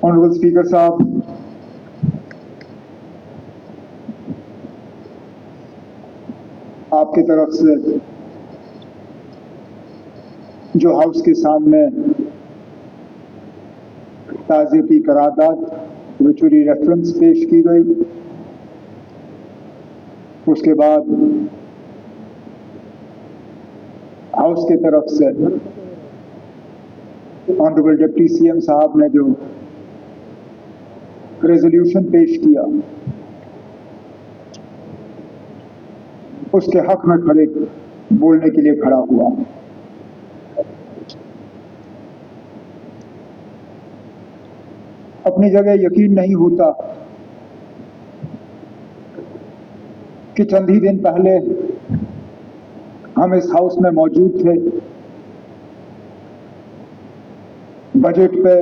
Honourable speaker साहब, आपकी तरफ से जो हाउस के सामने ताज़ियती करारदाद विचुरी रेफरेंस पेश की गई, उसके बाद हाउस की तरफ से ऑनरेबल डिप्टी सीएम साहब ने जो रेजोल्यूशन पेश किया, उसके हक में खड़े बोलने के लिए खड़ा हुआ। अपनी जगह यकीन नहीं होता कि चंद ही दिन पहले हम इस हाउस में मौजूद थे, बजट पे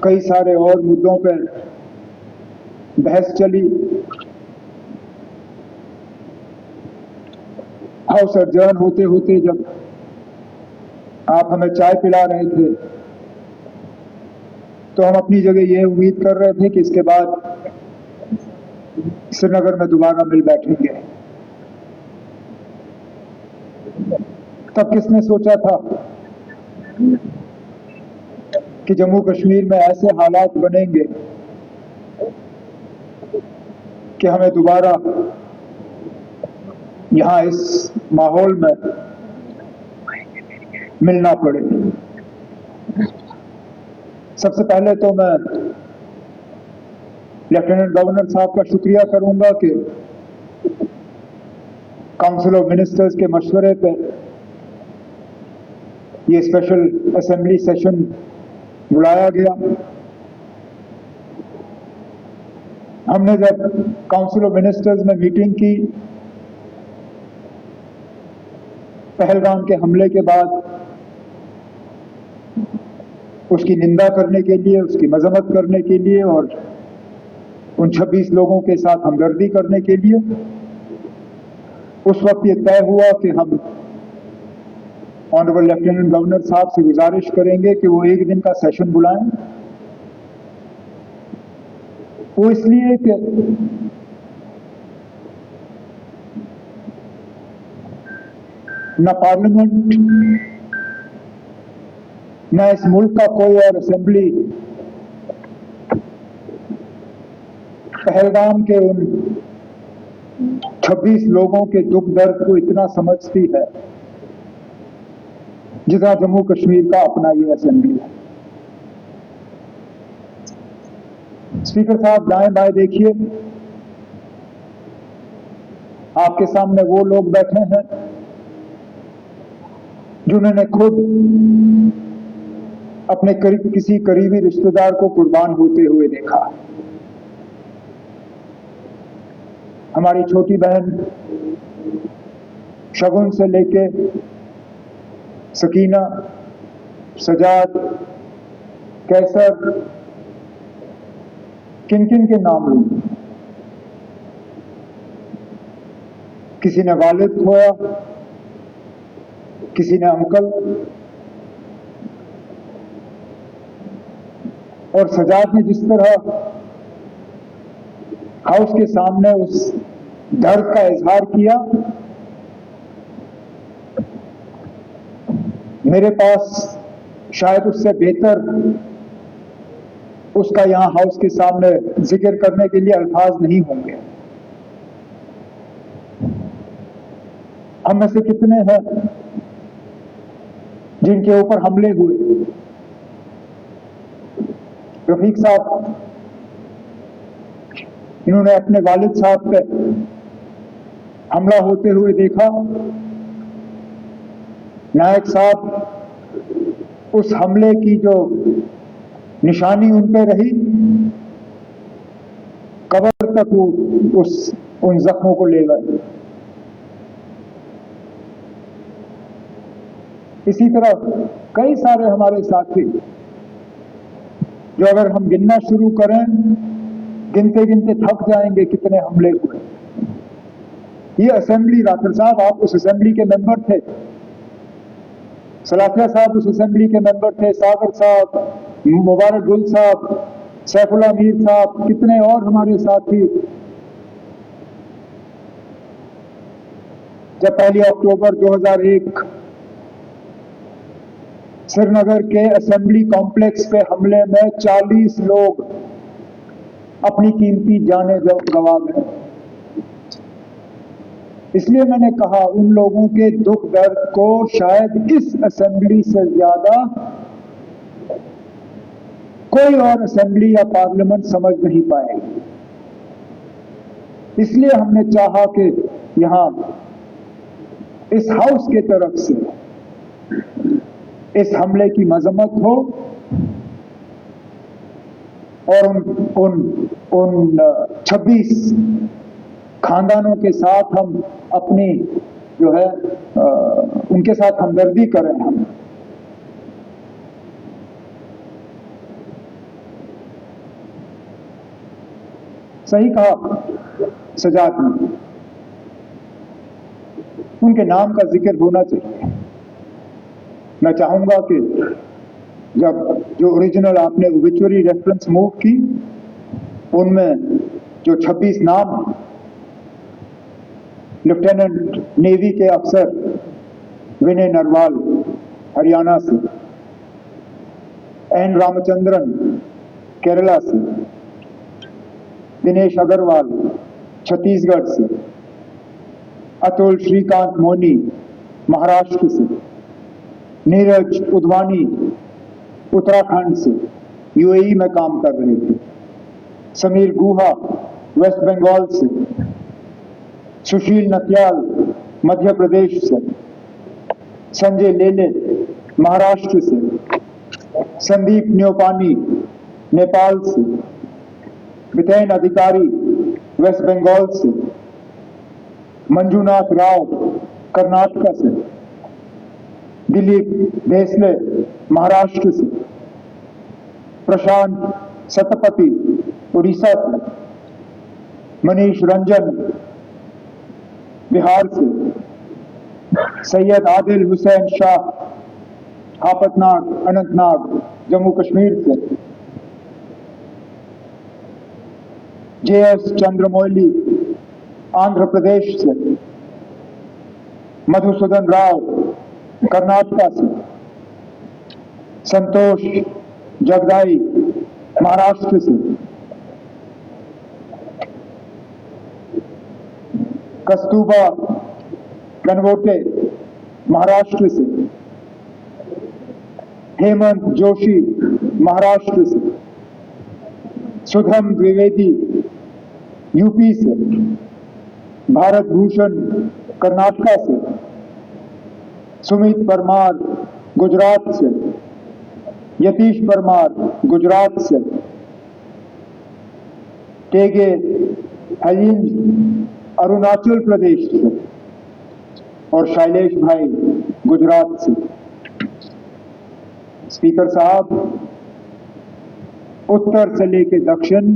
कई सारे और मुद्दों पे बहस चली। हाउस एडजर्न होते होते जब आप हमें चाय पिला रहे थे, तो हम अपनी जगह यह उम्मीद कर रहे थे कि इसके बाद श्रीनगर में दोबारा मिल बैठेंगे। तब किसने सोचा था कि जम्मू कश्मीर में ऐसे हालात बनेंगे कि हमें दोबारा यहां इस माहौल में मिलना पड़े। सबसे पहले तो मैं लेफ्टिनेंट गवर्नर साहब का शुक्रिया करूंगा कि काउंसिल ऑफ मिनिस्टर्स के मशवरे पे ये स्पेशल असेंबली सेशन बुलाया गया। हमने जब काउंसिल ऑफ मिनिस्टर्स में मीटिंग की, पहलगाम के हमले के बाद उसकी निंदा करने के लिए, उसकी मजम्मत करने के लिए और उन 26 लोगों के साथ हमदर्दी करने के लिए उस वक्त ये तय हुआ कि हम ऑनरेबल लेफ्टिनेंट गवर्नर साहब से गुजारिश करेंगे कि वो एक दिन का सेशन बुलाएं। वो इसलिए कि न पार्लियामेंट न इस मुल्क का कोई और असेंबली पहलगाम के उन 26 लोगों के दुख दर्द को इतना समझती है जितना जम्मू कश्मीर का अपना ये असेंबली है। स्पीकर साहब, दाएं बाएं देखिए, आपके सामने वो लोग बैठे हैं जिन्होंने खुद अपने किसी करीबी रिश्तेदार को कुर्बान होते हुए देखा। हमारी छोटी बहन शगुन से लेके सकीना, सजाद, कैसर, किन किन के नाम लूं? किसी ने वालिद खोया, किसी ने अंकल, और सजाद ने जिस तरह हाउस के सामने उस दर्द का इजहार किया, मेरे पास शायद उससे बेहतर उसका यहां हाउस के सामने जिक्र करने के लिए अल्फाज नहीं होंगे। हम में से कितने हैं जिनके ऊपर हमले हुए? रफीक साहब, इन्होंने अपने वालिद साहब पे हमला होते हुए देखा। नायक साहब उस हमले की जो निशानी उन पे रही, कब्र तक वो उन जख्मों को ले गए। इसी तरह कई सारे हमारे साथी जो अगर हम गिनना शुरू करें, गिनते गिनते थक जाएंगे कितने हमले हुए। ये असेंबली, राठौर साहब आप उस असेंबली के मेंबर थे, सलाथिया साहब उस असेंबली के मेंबर थे, सागर साहब, मुबारक गुल साहब, सैफुल्लाह मीर साहब, कितने और हमारे साथी जब 1 अक्टूबर 2001 श्रीनगर के असेंबली कॉम्प्लेक्स पे हमले में 40 लोग अपनी कीमती जानें गंवा गए। इसलिए मैंने कहा उन लोगों के दुख दर्द को शायद इस असेंबली से ज्यादा कोई और असेंबली या पार्लियामेंट समझ नहीं पाएगी। इसलिए हमने चाहा कि यहां इस हाउस के तरफ से इस हमले की मजम्मत हो और उन 26 खानदानों के साथ हम अपनी जो है उनके साथ हमदर्दी करें। हम सही कहा सजाद ने, उनके नाम का जिक्र होना चाहिए। मैं चाहूंगा कि जब जो ओरिजिनल आपने ओबिचुअरी रेफरेंस मूव की उनमें जो 26 नाम लेफ्टिनेंट नेवी के अफसर विनय नरवाल हरियाणा से, एन रामचंद्रन केरला से, दिनेश अग्रवाल छत्तीसगढ़ से, अतुल श्रीकांत मोनी महाराष्ट्र से, नीरज उधवानी उत्तराखंड से यूएई में काम कर रहे थे, समीर गुहा वेस्ट बंगाल से, सुशील नटियाल मध्य प्रदेश से, संजय लेले महाराष्ट्र से, संदीप न्योपानी नेपाल से, बितेन अधिकारी वेस्ट बंगाल से, मंजुनाथ राव कर्नाटक से, दिलीप भोसले महाराष्ट्र से, प्रशांत सतपति उड़ीसा से, मनीष रंजन बिहार से, सैयद आदिल हुसैन शाह हापतनाग अनंतनाग जम्मू कश्मीर से, JS चंद्रमौली आंध्र प्रदेश से, मधुसूदन राव कर्नाटक से, संतोष जगदाई महाराष्ट्र से, कस्तूबा गनवोटे महाराष्ट्र से, हेमंत जोशी महाराष्ट्र से, सुधम द्विवेदी यूपी से, भारत भूषण कर्नाटक से, सुमित परमार गुजरात से, यतीश परमार गुजरात से, टेगे हलिंज अरुणाचल प्रदेश से और शैलेश भाई गुजरात से। स्पीकर साहब, उत्तर से लेके दक्षिण,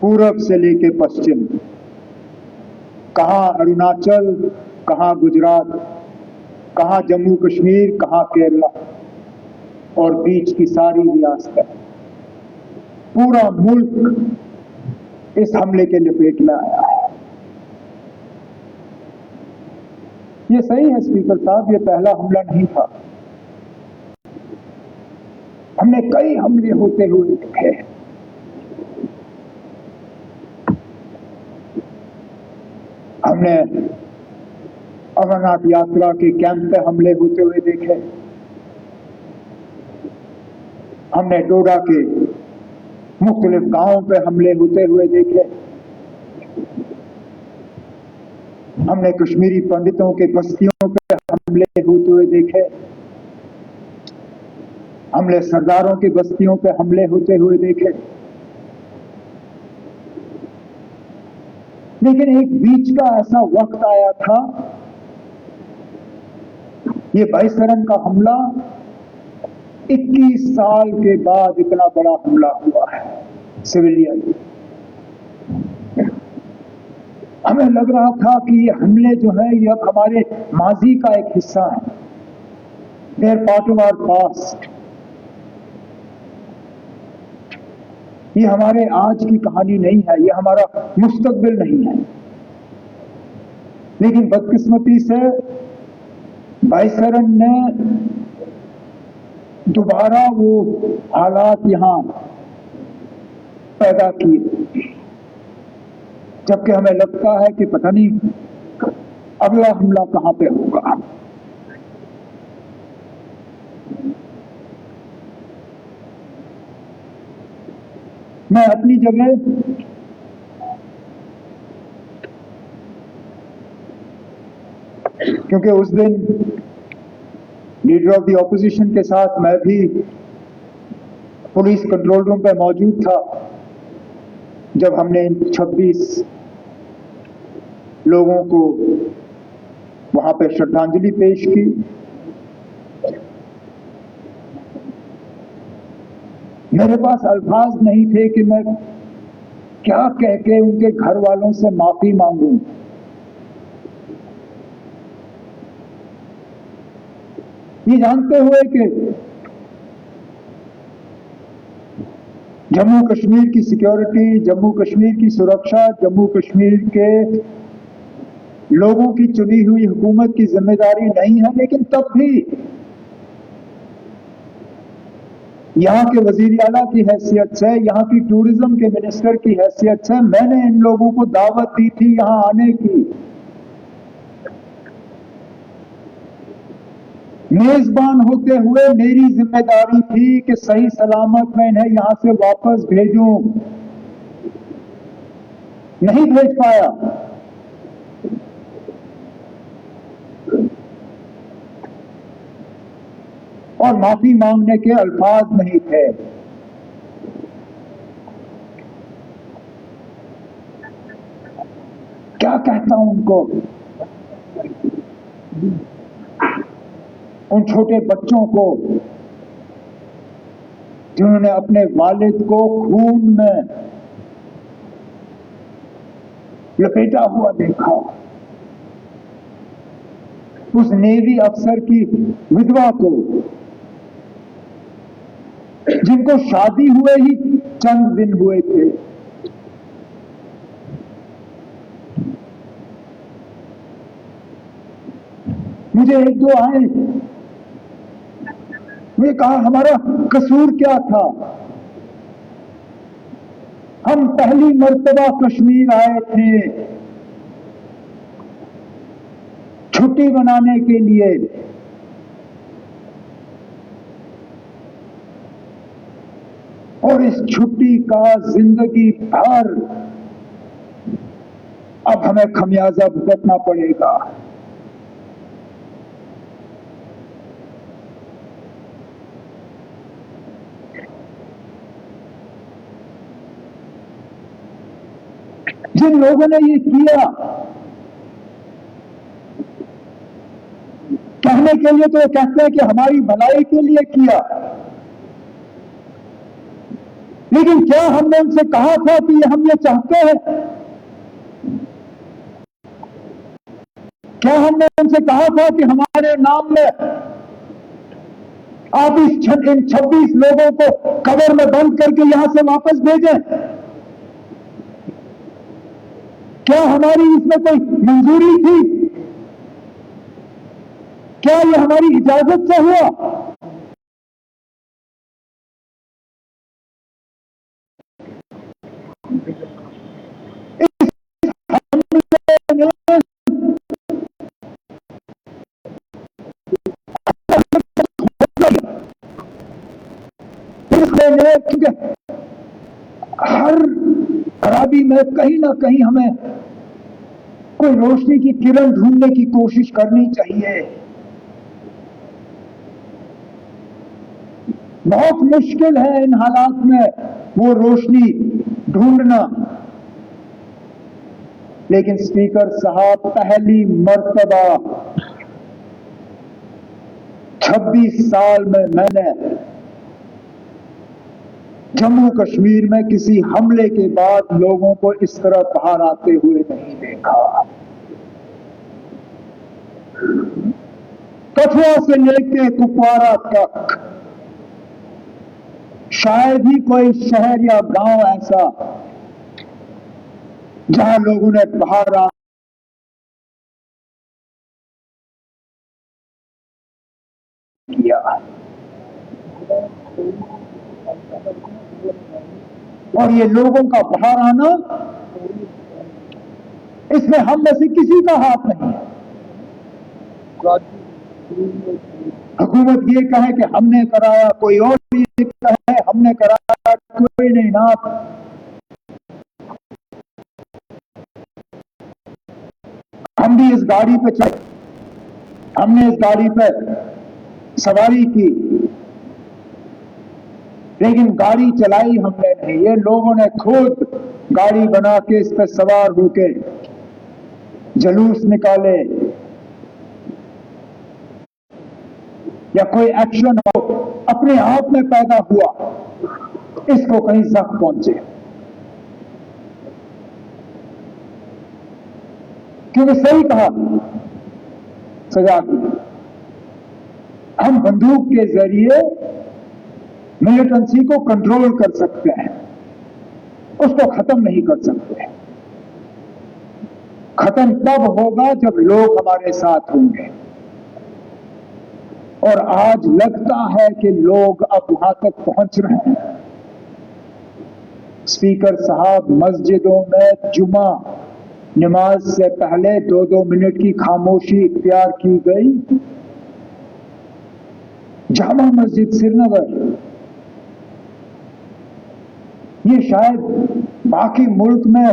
पूरब से लेके पश्चिम, कहां अरुणाचल, कहां गुजरात, कहां जम्मू कश्मीर, कहां केरला और बीच की सारी रियासत, पूरा मुल्क इस हमले के लपेट में आया है। ये सही है स्पीकर साहब, ये पहला हमला नहीं था। हमने कई हमले होते हुए देखे। हमने अमरनाथ यात्रा के कैंप पे हमले होते हुए देखे। हमने डोडा के मुख्तलिफ गांवों पे हमले होते हुए देखे। हमने कश्मीरी पंडितों के बस्तियों पे हमले होते हुए देखे। हमने सरदारों की बस्तियों पे हमले होते हुए देखे। लेकिन एक बीच का ऐसा वक्त आया था, ये बाईसरन का हमला 21 साल के बाद इतना बड़ा हमला हुआ है सिविलियन। हमें लग रहा था कि ये हमले जो है ये अब हमारे माजी का एक हिस्सा है, they're part of our past. ये हमारे आज की कहानी नहीं है, ये हमारा मुस्तकबिल नहीं है। लेकिन बदकिस्मती से वाइसरन ने दोबारा वो हालात यहां पैदा किए, जबकि हमें लगता है कि पता नहीं अगला हमला कहां पे होगा। मैं अपनी जगह क्योंकि उस दिन लीडर ऑफ द ऑपोजिशन के साथ मैं भी पुलिस कंट्रोल रूम पे मौजूद था जब हमने 26 लोगों को वहां पे श्रद्धांजलि पेश की। मेरे पास अल्फाज नहीं थे कि मैं क्या कह के उनके घर वालों से माफी मांगूं। ये जानते हुए कि जम्मू कश्मीर की सिक्योरिटी, जम्मू कश्मीर की सुरक्षा, जम्मू कश्मीर के लोगों की चुनी हुई हुकूमत की जिम्मेदारी नहीं है, लेकिन तब भी यहां के वजीर आला की हैसियत से, यहां की टूरिज्म के मिनिस्टर की हैसियत से मैंने इन लोगों को दावत दी थी यहां आने की। मेजबान होते हुए मेरी जिम्मेदारी थी कि सही सलामत मैं इन्हें यहां से वापस भेजूं। नहीं भेज पाया। और माफी मांगने के अल्फाज नहीं थे। क्या कहता हूं उनको, उन छोटे बच्चों को जिन्होंने अपने वालिद को खून में लपेटा हुआ देखा, उस नेवी अफसर की विधवा को जिनको शादी हुए ही चंद दिन हुए थे, मुझे एक दो आए, मुझे कहा हमारा कसूर क्या था, हम पहली मर्तबा कश्मीर आए थे छुट्टी मनाने के लिए, और इस छुट्टी का जिंदगी भर अब हमें खमियाजा भुगतना पड़ेगा। जिन लोगों ने ये किया, कहने के लिए तो कहते हैं कि हमारी भलाई के लिए किया, लेकिन क्या हमने उनसे कहा था कि हम ये चाहते हैं? क्या हमने उनसे कहा था कि हमारे नाम में आप इन 26 लोगों को कब्र में बंद करके यहां से वापस भेजें? क्या हमारी इसमें कोई मंजूरी थी? क्या ये हमारी इजाजत से हुआ? क्योंकि हर खराबी में कहीं ना कहीं हमें कोई रोशनी की किरण ढूंढने की कोशिश करनी चाहिए। बहुत मुश्किल है इन हालात में वो रोशनी ढूंढना, लेकिन स्पीकर साहब पहली मर्तबा 26 साल में मैंने जम्मू कश्मीर में किसी हमले के बाद लोगों को इस तरह बाहर आते हुए नहीं देखा। कठुआ से लेके कुपवाड़ा तक शायद ही कोई शहर या गांव ऐसा जहां लोगों ने बाहर आ किया। और ये लोगों का बाहर आना, इसमें हम में से किसी का हाथ नहीं है। हुकूमत ये कहे कि हमने कराया, कोई और ये कहे हमने कराया, कोई नहीं ना। हम भी इस गाड़ी पे चढ़े, हमने इस गाड़ी पे सवारी की, लेकिन गाड़ी चलाई हमने नहीं। ये लोगों ने खुद गाड़ी बना के इस पे सवार होके जुलूस निकाले या कोई एक्शन हो, अपने आप में पैदा हुआ, इसको कहीं जख्म पहुंचे। क्योंकि सही कहा सजा की, हम बंदूक के जरिए मिलिटेंसी को कंट्रोल कर सकते हैं, उसको खत्म नहीं कर सकते। खत्म तब होगा जब लोग हमारे साथ होंगे। और आज लगता है कि लोग अब वहां तक पहुंच रहे हैं। स्पीकर साहब, मस्जिदों में जुमा नमाज से पहले 2-2 मिनट की खामोशी इख्तियार की गई। जामा मस्जिद श्रीनगर, ये शायद बाकी मुल्क में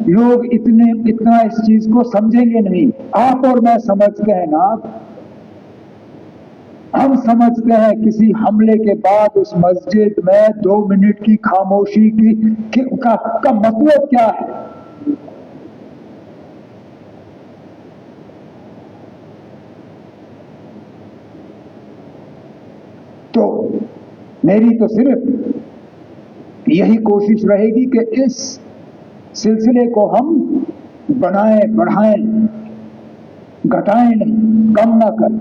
लोग इतना इस चीज को समझेंगे नहीं। आप और मैं समझते हैं ना। हम समझते हैं किसी हमले के बाद उस मस्जिद में 2 मिनट की खामोशी का मतलब क्या है। तो मेरी तो सिर्फ यही कोशिश रहेगी कि इस सिलसिले को हम बनाएं, बढ़ाएं, घटाएं नहीं, कम ना करें।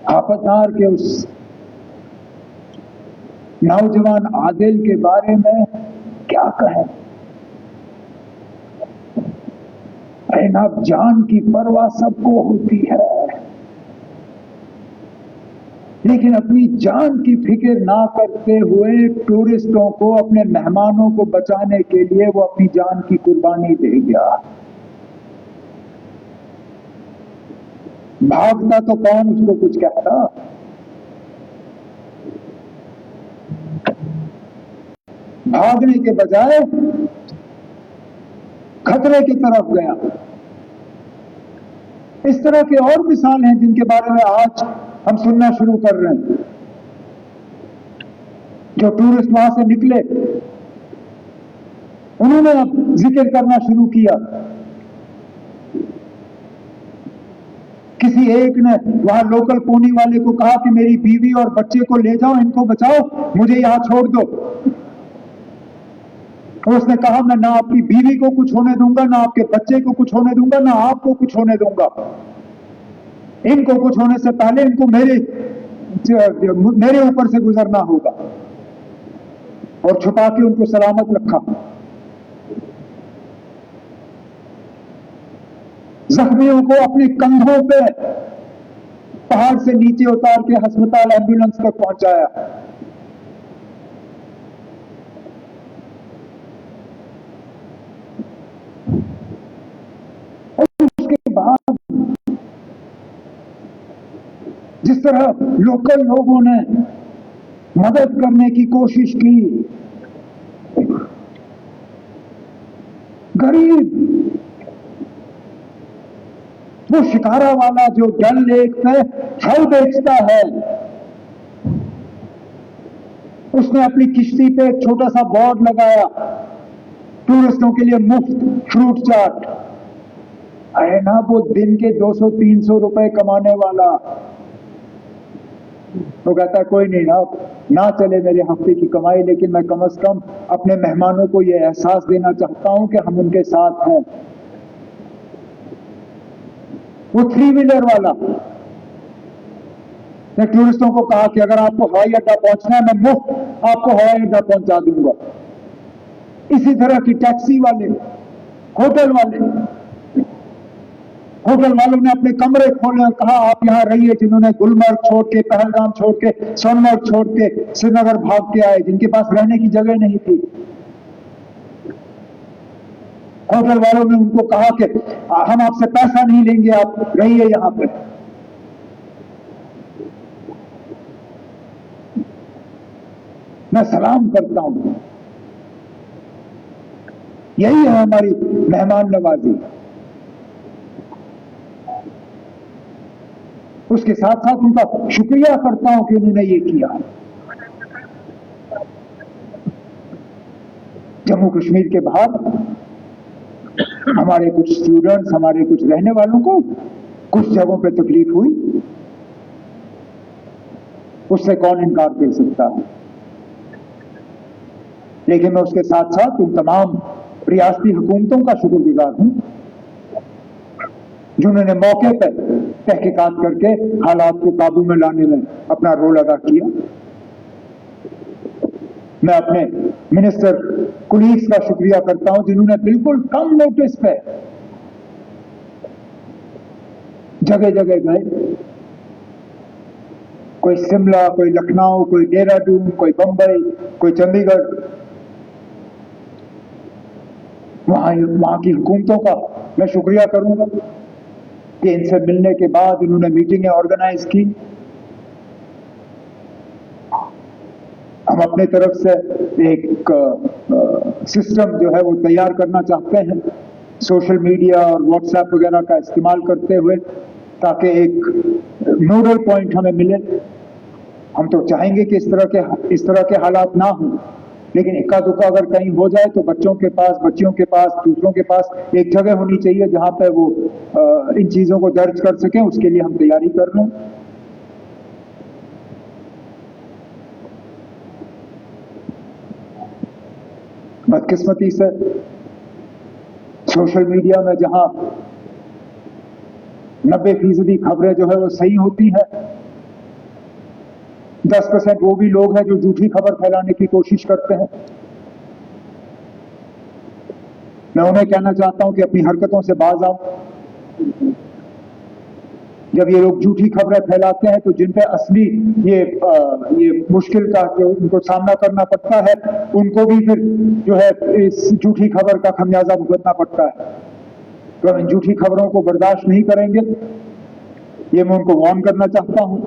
आफतार के उस नौजवान आदिल के बारे में क्या कहें। जान की परवाह सबको होती है, लेकिन अपनी जान की फिक्र ना करते हुए टूरिस्टों को, अपने मेहमानों को बचाने के लिए वो अपनी जान की कुर्बानी दे गया। भागता तो कौन उसको कुछ कहता। भागने के बजाय खतरे की तरफ गया। इस तरह के और मिसाल हैं जिनके बारे में आज हम सुनना शुरू कर रहे हैं। जो टूरिस्ट वहां से निकले, उन्होंने अब जिक्र करना शुरू किया। किसी एक ने वहां लोकल पोनी वाले को कहा कि मेरी बीवी और बच्चे को ले जाओ, इनको बचाओ, मुझे यहां छोड़ दो। उसने कहा मैं ना आपकी बीवी को कुछ होने दूंगा, ना आपके बच्चे को कुछ होने दूंगा, ना आपको कुछ होने दूंगा। इनको कुछ होने से पहले इनको मेरे ऊपर से गुजरना होगा। और छुपा के उनको सलामत रखा। जख्मियों को अपने कंधों पे पहाड़ से नीचे उतार के अस्पताल एम्बुलेंस तक पहुंचाया। और उसके बाद जिस तरह लोकल लोगों ने मदद करने की कोशिश की, गरीब वो शिकारा वाला जो डल लेक पे फल बेचता है, उसने अपनी किश्ती पे एक छोटा सा बोर्ड लगाया, टूरिस्टों के लिए मुफ्त फ्रूट चाट। है ना, वो दिन के 200-300 रुपए कमाने वाला, तो कहता कोई नहीं ना, ना चले मेरे हफ्ते की कमाई, लेकिन मैं कम से कम अपने मेहमानों को यह एहसास देना चाहता हूं कि हम उनके साथ हैं। वो 3 व्हीलर वाला ने टूरिस्टों को कहा कि अगर आपको हवाई अड्डा पहुंचना है, मैं मुफ्त आपको हवाई अड्डा पहुंचा दूंगा। इसी तरह की टैक्सी वाले, होटल वालों ने अपने कमरे खोले और कहा आप यहां रहिए। जिन्होंने गुलमर्ग छोड़ के, पहलगाम छोड़ के, सोनमर्ग छोड़ के श्रीनगर भाग के आए, जिनके पास रहने की जगह नहीं थी, होटल वालों ने उनको कहा कि हम आपसे पैसा नहीं लेंगे, आप रहिए यहां पर। मैं सलाम करता हूं। यही है हमारी मेहमान नवाजी। उसके साथ साथ उनका शुक्रिया करता हूं कि उन्होंने ये किया। जम्मू कश्मीर के बाहर हमारे कुछ स्टूडेंट्स, हमारे कुछ रहने वालों को कुछ जगहों पे तकलीफ हुई, उससे कौन इनकार कर सकता है। लेकिन मैं उसके साथ साथ उन तमाम रियासती हुकूमतों का शुक्रगुजार हूं जिन्होंने मौके पर तहकीकात करके हालात को काबू में लाने में अपना रोल अदा किया। मैं अपने मिनिस्टर कुलीग्स का शुक्रिया करता हूं जिन्होंने बिल्कुल कम नोटिस पे जगह जगह गए। कोई शिमला, कोई लखनऊ, कोई देहरादून, कोई बंबई, कोई चंडीगढ़, वहां की हुकूमतों का मैं शुक्रिया करूंगा कि इनसे मिलने के बाद इन्होंने मीटिंगें ऑर्गेनाइज की। हम अपने तरफ से एक सिस्टम जो है वो तैयार करना चाहते हैं, सोशल मीडिया और व्हाट्सएप वगैरह का इस्तेमाल करते हुए, ताकि एक नोडल पॉइंट हमें मिले। हम तो चाहेंगे कि इस तरह के हालात ना हो, लेकिन इक्का दुक्का अगर कहीं हो जाए तो बच्चियों के पास, दूसरों के पास एक जगह होनी चाहिए जहां पर वो इन चीजों को दर्ज कर सकें। उसके लिए हम तैयारी कर रहे हैं। बदकिस्मती से सोशल मीडिया में जहां 90% खबरें जो है वो सही होती है, 10% वो भी लोग हैं जो झूठी खबर फैलाने की कोशिश करते हैं। मैं उन्हें कहना चाहता हूं कि अपनी हरकतों से बाज आओ। जब ये लोग झूठी खबरें फैलाते हैं तो जिन पे असली ये मुश्किल का जो उनको सामना करना पड़ता है, उनको भी फिर जो है इस झूठी खबर का खमियाजा भुगतना पड़ता है। तो हम इन झूठी खबरों को बर्दाश्त नहीं करेंगे, ये मैं उनको वार्न करना चाहता हूं।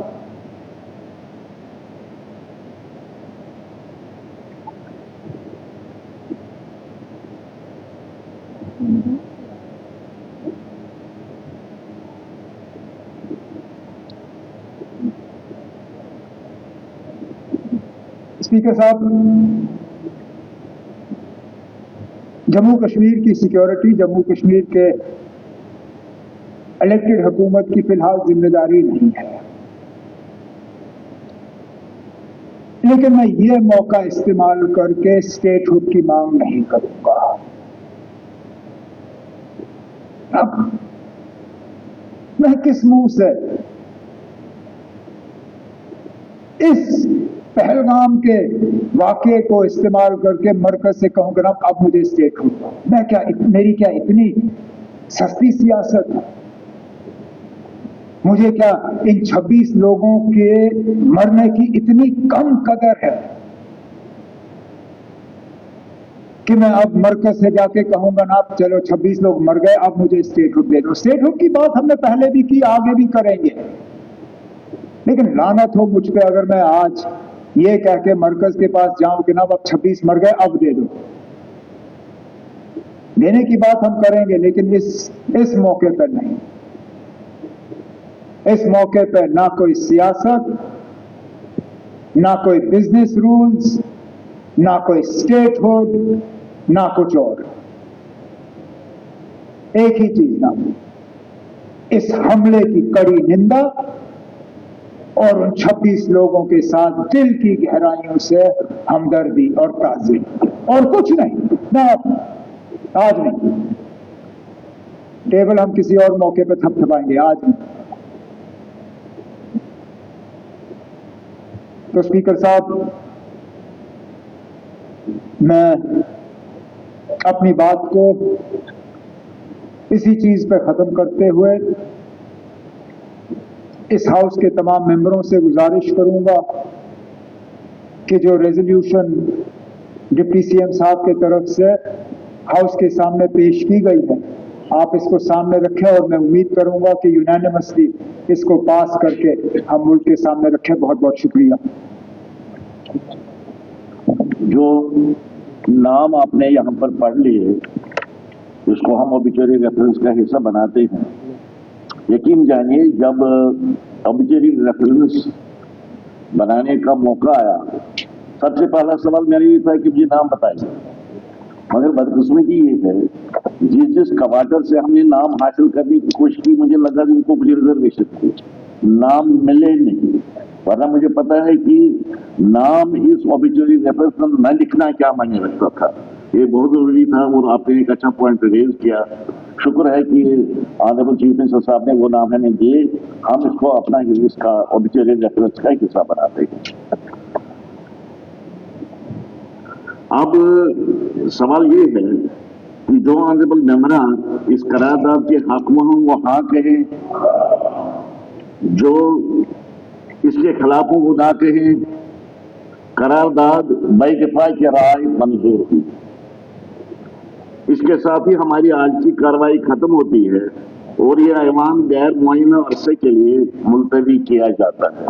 स्पीकर साहब, जम्मू कश्मीर की सिक्योरिटी जम्मू कश्मीर के इलेक्टेड हुकूमत की फिलहाल जिम्मेदारी नहीं है, लेकिन मैं ये मौका इस्तेमाल करके स्टेटहुड की मांग नहीं करूंगा। अब मैं किस मुंह से इस पहलगाम के वाकये को इस्तेमाल करके मरकज से कहूंगा ना अब मुझे स्टेटहुड दो। मेरी क्या इतनी सस्ती सियासत है? मुझे क्या इन 26 लोगों के मरने की इतनी कम कदर है कि मैं अब मरकज से जाके कहूंगा ना चलो 26 लोग मर गए, अब मुझे स्टेटहुड दे दो। स्टेटहुड की बात हमने पहले भी की, आगे भी करेंगे, लेकिन लानत हो मुझ पे अगर मैं आज ये कह के मरकज के पास जाऊं कि ना अब 26 मर गए, अब दे दो। देने की बात हम करेंगे, लेकिन इस मौके पर नहीं। इस मौके पर ना कोई सियासत, ना कोई बिजनेस रूल्स, ना कोई स्टेटहुड, ना कुछ और। एक ही चीज ना, इस हमले की कड़ी निंदा, और उन 26 लोगों के साथ दिल की गहराइयों से हमदर्दी और ताज़ीम, और कुछ नहीं। ना आज नहीं, टेबल हम किसी और मौके पर थपथपाएंगे, आज नहीं। तो स्पीकर साहब, मैं अपनी बात को इसी चीज पर खत्म करते हुए इस हाउस के तमाम मेंबरों से गुजारिश करूंगा कि जो रेजोल्यूशन डिप्टी सीएम साहब के तरफ से हाउस के सामने पेश की गई है, आप इसको सामने रखें और मैं उम्मीद करूंगा कि यूनानिमसली इसको पास करके हम मुल्क के सामने रखें। बहुत बहुत शुक्रिया। जो नाम आपने यहाँ पर पढ़ लिए, इसको हम ऑबिचुअरी रेफरेंस का हिस्सा बनाते हैं। यकीन जानिए, जब ऑबिचुअरी रेफरेंस बनाने का मौका आया, सबसे पहला सवाल मेरा ये था कि मुझे नाम बताइए। मगर बदकिस्मती ये है, जिस कवाटर से हमने नाम हासिल करने की कोशिश की, मुझे लगा कि उनको कुछ रिजर्वेशन थी, नाम मिले नहीं। वरना मुझे पता है कि नाम इस ऑबिचुअरी रेफरेंस में न लिखना क्या मायने रखता था। ये बहुत जरूरी था और आपने एक अच्छा पॉइंट रेज किया। शुक्र है कि ऑनरेबल चीफ मिनिस्टर साहब ने वो नाम हमें दिए, हम इसको अपना इसका ऑबिचुअरी रेफरेंस का हिस्सा बनाते हैं। अब सवाल ये है कि जो ऑनरेबल मेंबरान इस करारदाद के हक में हों वो हाँ कहें, जो इसके खिलाफ हो वो ना कहें। करारदाद बेइत्तेफाक की राय मंजूर हुई। इसके साथ ही हमारी आज की कार्रवाई खत्म होती है और ये ऐवान गैर मुअय्यना अरसे के लिए मुलतवी किया जाता है।